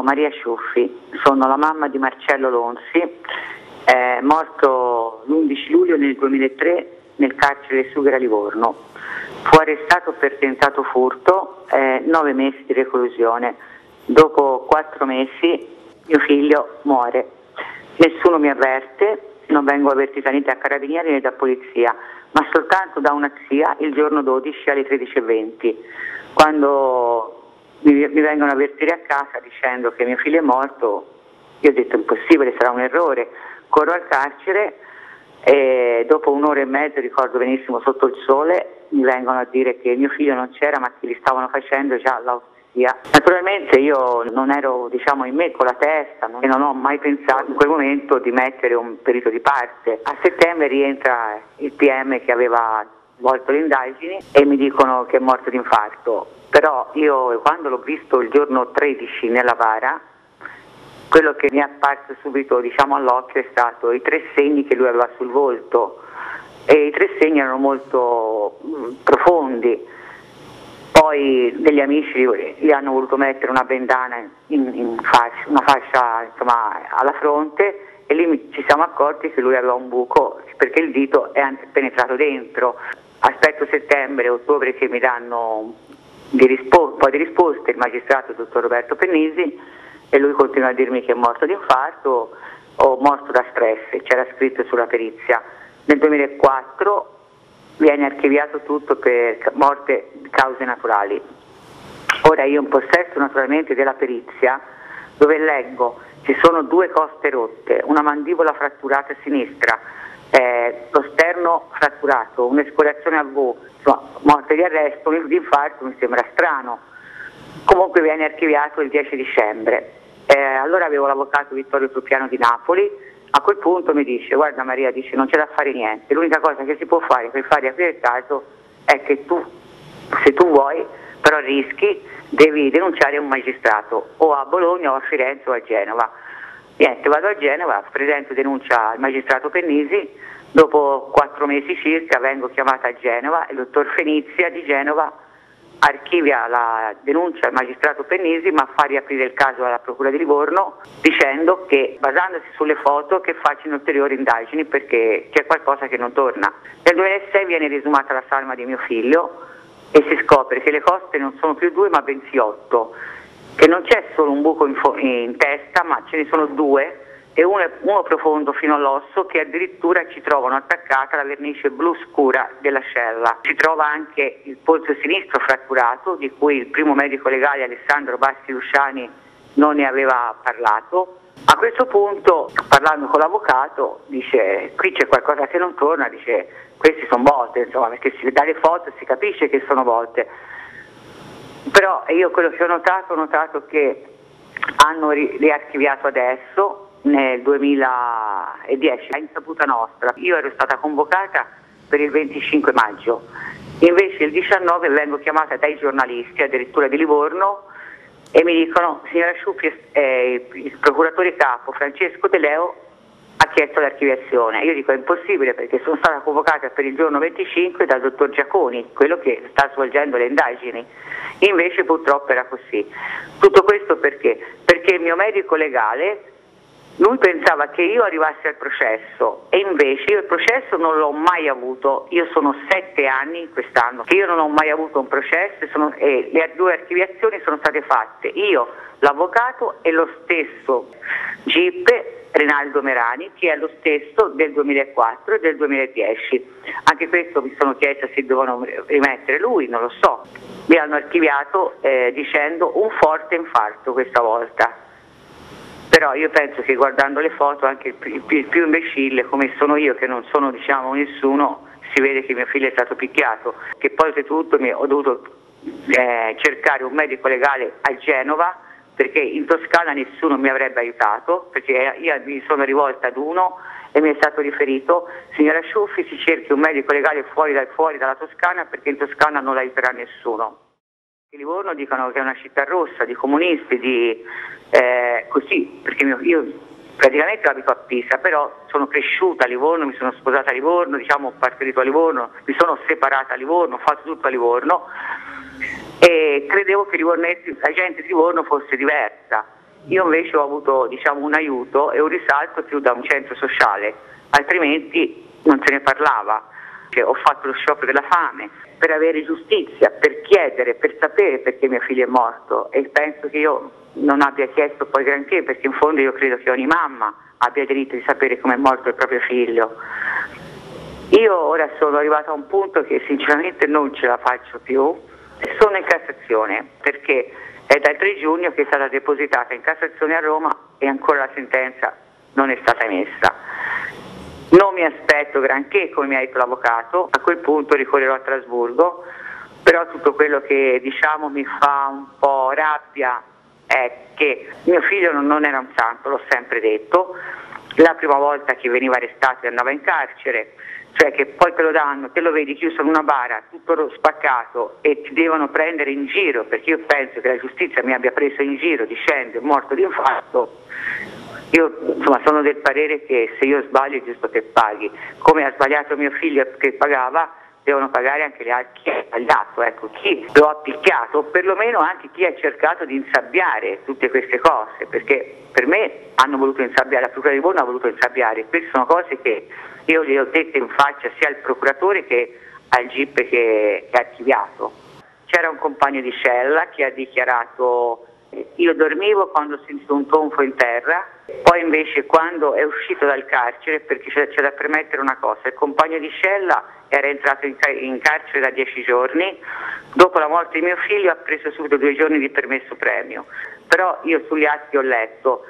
Maria Ciuffi, sono la mamma di Marcello Lonzi, morto l'11 luglio del 2003 nel carcere Sughera Livorno. Fu arrestato per tentato furto, 9 mesi di reclusione. Dopo 4 mesi mio figlio muore. Nessuno mi avverte, non vengo avvertita né da carabinieri né da polizia, ma soltanto da una zia il giorno 12 alle 13:20, quando mi vengono a avvertire a casa dicendo che mio figlio è morto. Io ho detto impossibile, sarà un errore. Corro al carcere e dopo 1 ora e mezza, ricordo benissimo, sotto il sole, mi vengono a dire che mio figlio non c'era ma che li stavano facendo già l'autopsia. Naturalmente io non ero in me con la testa e non ho mai pensato in quel momento di mettere un perito di parte. A settembre rientra il PM che aveva svolto le indagini e mi dicono che è morto di infarto. Però io quando l'ho visto il giorno 13 nella bara, quello che mi è apparso subito all'occhio è stato i 3 segni che lui aveva sul volto, e i 3 segni erano molto profondi. Poi degli amici gli hanno voluto mettere una bandana una fascia alla fronte, e lì ci siamo accorti che lui aveva un buco perché il dito è penetrato dentro. Aspetto settembre, ottobre che mi danno un po' di risposte, il magistrato dottor Roberto Pennisi, e lui continua a dirmi che è morto di infarto o morto da stress, c'era scritto sulla perizia. Nel 2004 viene archiviato tutto per morte di cause naturali. Ora io in possesso naturalmente della perizia, dove leggo ci sono 2 coste rotte, una mandibola fratturata a sinistra, lo sterno fratturato, un'escoriazione a V, morte di arresto, di infarto mi sembra strano. Comunque viene archiviato il 10 dicembre. Allora avevo l'avvocato Vittorio Truppiano di Napoli. A quel punto mi dice: guarda Maria, non c'è da fare niente, l'unica cosa che si può fare per fare aprire il caso è che tu, se tu vuoi, però rischi, devi denunciare un magistrato o a Bologna o a Firenze o a Genova. Niente, vado a Genova, presento denuncia al magistrato Pennisi, dopo 4 mesi circa vengo chiamata a Genova e il dottor Fenizia di Genova archivia la denuncia al magistrato Pennisi, ma fa riaprire il caso alla Procura di Livorno dicendo che, basandosi sulle foto, che facciano ulteriori indagini perché c'è qualcosa che non torna. Nel 2006 viene riesumata la salma di mio figlio e si scopre che le coste non sono più 2 ma bensì 8, che non c'è solo un buco in testa ma ce ne sono 2, e uno profondo fino all'osso, che addirittura ci trovano attaccata la vernice blu scura dell'ascella. Si trova anche il polso sinistro fratturato, di cui il primo medico legale Alessandro Bassi Luciani non ne aveva parlato. A questo punto, parlando con l'avvocato, dice: qui c'è qualcosa che non torna, dice questi sono volte, perché dalle foto si capisce che sono volte. Però io quello che ho notato che hanno riarchiviato adesso, nel 2010, a insaputa nostra. Io ero stata convocata per il 25 maggio, invece il 19 vengo chiamata dai giornalisti, addirittura di Livorno, e mi dicono: signora Ciuffi, il procuratore capo Francesco De Leo ha chiesto l'archiviazione. Io dico: è impossibile, perché sono stata convocata per il giorno 25 dal dottor Giaconi, quello che sta svolgendo le indagini. Invece purtroppo era così. Tutto questo perché? Perché il mio medico legale, lui pensava che io arrivassi al processo, e invece io il processo non l'ho mai avuto. Io sono 7 anni quest'anno che io non ho mai avuto un processo, e le 2 archiviazioni sono state fatte io, l'avvocato e lo stesso GIP Rinaldo Merani, che è lo stesso del 2004 e del 2010. Anche questo mi sono chiesta se dovevano rimettere lui, non lo so. Mi hanno archiviato dicendo un forte infarto questa volta. Però io penso che guardando le foto anche il più imbecille come sono io, che non sono nessuno, si vede che mio figlio è stato picchiato, che poi oltretutto ho dovuto cercare un medico legale a Genova, perché in Toscana nessuno mi avrebbe aiutato, perché io mi sono rivolta ad uno e mi è stato riferito: signora Ciuffi, si cerchi un medico legale fuori dalla Toscana, perché in Toscana non l'aiuterà nessuno. I Livorno dicono che è una città rossa, di comunisti, così, perché io praticamente abito a Pisa, però sono cresciuta a Livorno, mi sono sposata a Livorno, ho partorito a Livorno, mi sono separata a Livorno, ho fatto tutto a Livorno, e credevo che la gente di Livorno fosse diversa. Io invece ho avuto, diciamo, un aiuto e un risalto più da un centro sociale, altrimenti non se ne parlava. Ho fatto lo sciopero della fame per avere giustizia, per chiedere, per sapere perché mio figlio è morto, e penso che io non abbia chiesto poi granché, perché in fondo io credo che ogni mamma abbia diritto di sapere come è morto il proprio figlio. Io ora sono arrivata a un punto che sinceramente non ce la faccio più. Sono in Cassazione perché è dal 3 giugno che è stata depositata in Cassazione a Roma e ancora la sentenza non è stata emessa. Non mi aspetto granché, come mi ha detto l'avvocato, a quel punto ricorrerò a Strasburgo, però tutto quello che, diciamo, mi fa un po' rabbia è che mio figlio non era un santo, l'ho sempre detto. La prima volta che veniva arrestato e andava in carcere, cioè che poi te lo danno, te lo vedi chiuso in una bara, tutto spaccato, e ti devono prendere in giro, perché io penso che la giustizia mi abbia preso in giro dicendo è morto di infarto. Io insomma sono del parere che se io sbaglio è giusto che paghi, come ha sbagliato mio figlio che pagava, devono pagare anche gli altri. Chi ha sbagliato, ecco, chi lo ha picchiato, o perlomeno anche chi ha cercato di insabbiare tutte queste cose, perché per me hanno voluto insabbiare, la Procura di Livorno ha voluto insabbiare. Queste sono cose che io gli ho dette in faccia sia al procuratore che al GIP che ha archiviato. C'era un compagno di cella che ha dichiarato: io dormivo quando ho sentito un tonfo in terra, poi invece quando è uscito dal carcere, perché c'è da premettere una cosa, il compagno di cella era entrato in carcere da 10 giorni, dopo la morte di mio figlio ha preso subito 2 giorni di permesso premio, però io sugli atti ho letto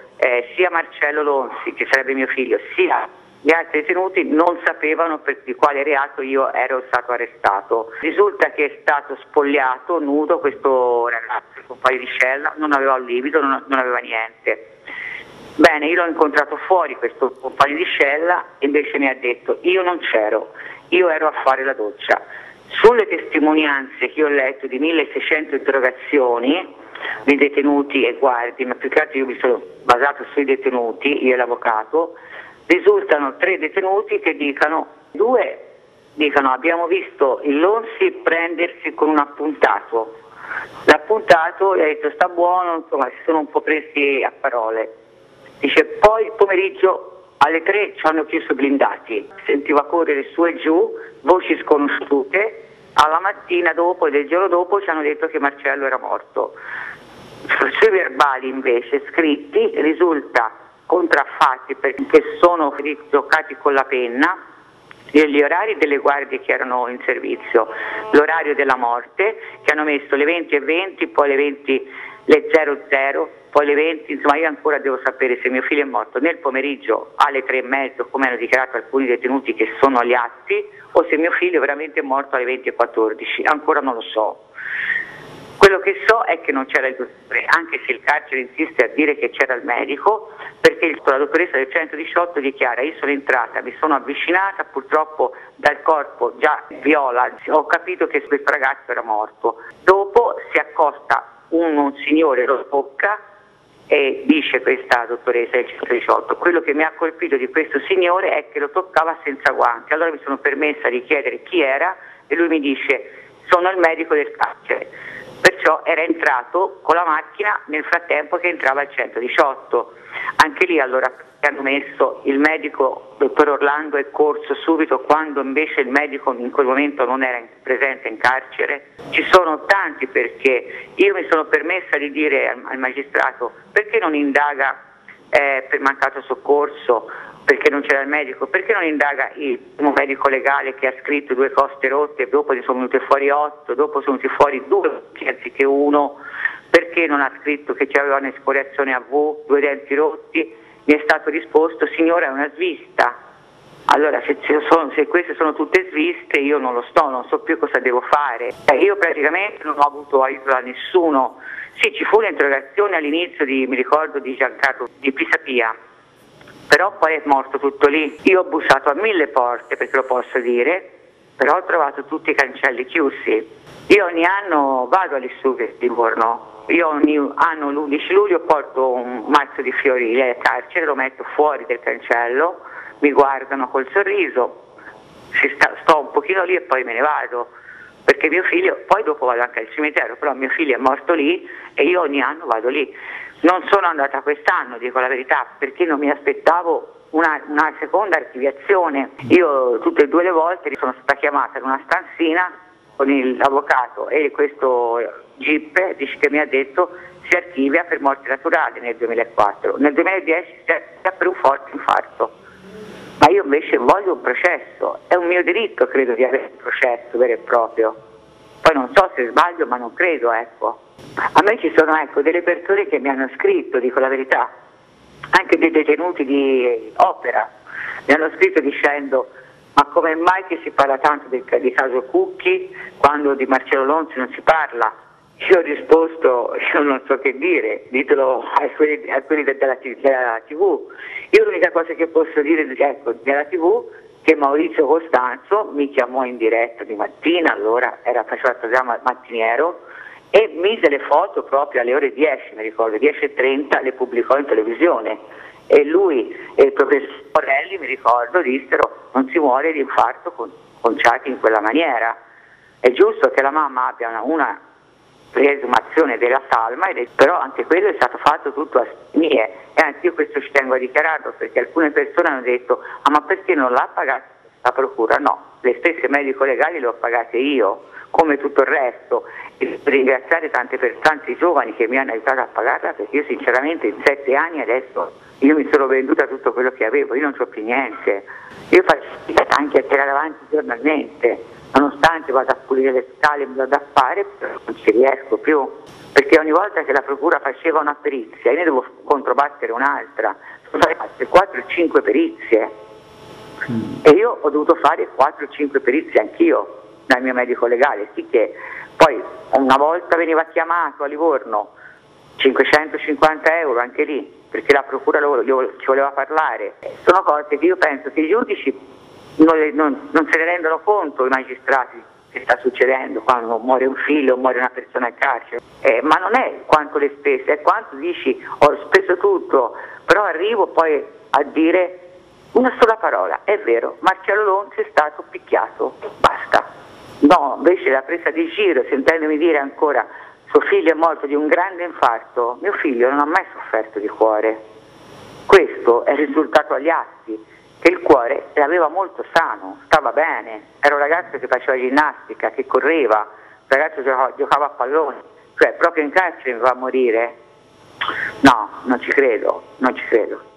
sia Marcello Lonzi, che sarebbe mio figlio, sia gli altri detenuti non sapevano di quale reato io ero stato arrestato. Risulta che è stato spogliato, nudo, questo ragazzo, il compagno di cella, non aveva un livido, non aveva niente. Bene, io l'ho incontrato fuori, questo compagno di cella, e invece mi ha detto: io non c'ero, io ero a fare la doccia. Sulle testimonianze che io ho letto di 1600 interrogazioni di detenuti e guardie, ma più che altro io mi sono basato sui detenuti, io e l'avvocato, risultano 3 detenuti che dicono: 2 dicono abbiamo visto il Lonzi prendersi con un appuntato, l'appuntato gli ha detto sta buono, insomma si sono un po' presi a parole. Dice poi il pomeriggio alle 3 ci hanno chiuso blindati, sentiva correre su e giù, voci sconosciute, alla mattina dopo e del giorno dopo ci hanno detto che Marcello era morto. Sui verbali invece scritti risulta contraffatti perché sono giocati con la penna gli orari delle guardie che erano in servizio, l'orario della morte, che hanno messo le 20:20, poi le 00, poi le 20, insomma io ancora devo sapere se mio figlio è morto nel pomeriggio alle 3:30, come hanno dichiarato alcuni detenuti che sono agli atti, o se mio figlio veramente è morto alle 20:14, ancora non lo so. Quello che so è che non c'era il dottore, anche se il carcere insiste a dire che c'era il medico, perché la dottoressa del 118 dichiara: io sono entrata, mi sono avvicinata, purtroppo dal corpo già viola, ho capito che questo ragazzo era morto. Dopo si accosta un signore, lo tocca e dice questa dottoressa del 118: quello che mi ha colpito di questo signore è che lo toccava senza guanti. Allora mi sono permessa di chiedere chi era e lui mi dice: sono il medico del carcere. Perciò era entrato con la macchina nel frattempo che entrava il 118. Anche lì allora hanno messo il medico, dottor Orlando, è corso subito, quando invece il medico in quel momento non era presente in carcere. Ci sono tanti perché. Io mi sono permessa di dire al magistrato: perché non indaga per mancato soccorso, perché non c'era il medico, perché non indaga il medico legale che ha scritto 2 coste rotte, dopo ne sono venute fuori 8, dopo sono venuti fuori 2 anziché 1, perché non ha scritto che c'aveva un'escoriazione a V, 2 denti rotti? Mi è stato risposto: signora, è una svista. Allora se queste sono tutte sviste io non so più cosa devo fare. Io praticamente non ho avuto aiuto da nessuno. Sì, ci fu un'interrogazione all'inizio mi ricordo di Giancarlo di Pisapia, però poi è morto tutto lì. Io ho bussato a 1000 porte, perché lo posso dire, però ho trovato tutti i cancelli chiusi. Io ogni anno vado alle Sughe di Livorno, io ogni anno l'11 luglio porto un mazzo di fiori al carcere, lo metto fuori del cancello, mi guardano col sorriso, sto un pochino lì e poi me ne vado, perché mio figlio, poi dopo vado anche al cimitero, però mio figlio è morto lì e io ogni anno vado lì. Non sono andata quest'anno, dico la verità, perché non mi aspettavo una seconda archiviazione. Io tutte e due le volte sono stata chiamata in una stanzina con l'avvocato e questo GIP dice che mi ha detto si archivia per morte naturale nel 2004, nel 2010 si archivia per un forte infarto. Ma io invece voglio un processo, è un mio diritto, credo, di avere un processo vero e proprio. Poi non so se sbaglio, ma non credo, ecco. A me ci sono, ecco, delle persone che mi hanno scritto, dico la verità, anche dei detenuti di Opera, mi hanno scritto dicendo ma come mai che si parla tanto di caso Cucchi quando di Marcello Lonzi non si parla? Io ho risposto, io non so che dire, ditelo a quelli della TV. Io l'unica cosa che posso dire, ecco, della TV, che Maurizio Costanzo mi chiamò in diretta di mattina, allora faceva il programma mattiniero, e mise le foto proprio alle ore 10, mi ricordo, 10:30 le pubblicò in televisione. E lui e il professor Morelli, mi ricordo, dissero non si muore di infarto conciati in quella maniera. È giusto che la mamma abbia una riesumazione della salma, però anche quello è stato fatto tutto a mie, e anche io questo ci tengo a dichiararlo, perché alcune persone hanno detto ma perché non l'ha pagata la procura? No, le stesse medico legali le ho pagate io, come tutto il resto, e ringraziare tanti giovani che mi hanno aiutato a pagarla, perché io sinceramente in 7 anni adesso io mi sono venduta tutto quello che avevo, io non ho più niente, io faccio anche a tirare avanti giornalmente, nonostante vada a pulire le scale, mi vado a fare, però non ci riesco più, perché ogni volta che la procura faceva una perizia io ne devo controbattere un'altra, sono fatte 4 o 5 perizie e io ho dovuto fare 4 o 5 perizie anch'io dal mio medico legale, sì che poi una volta veniva chiamato a Livorno 550 euro anche lì, perché la procura ci voleva parlare. Sono cose che io penso che i giudici non se ne rendono conto, i magistrati, che sta succedendo quando muore un figlio o muore una persona in carcere. Ma non è quanto le spese, è quanto dici ho speso tutto, però arrivo poi a dire una sola parola, è vero, Marcello Lonzi è stato picchiato, basta. No, invece la presa di giro, sentendomi dire ancora suo figlio è morto di un grande infarto, mio figlio non ha mai sofferto di cuore. Questo è il risultato agli atti, che il cuore l'aveva molto sano, stava bene, era un ragazzo che faceva ginnastica, che correva, un ragazzo che giocava a pallone, cioè proprio in carcere va a morire. No, non ci credo, non ci credo.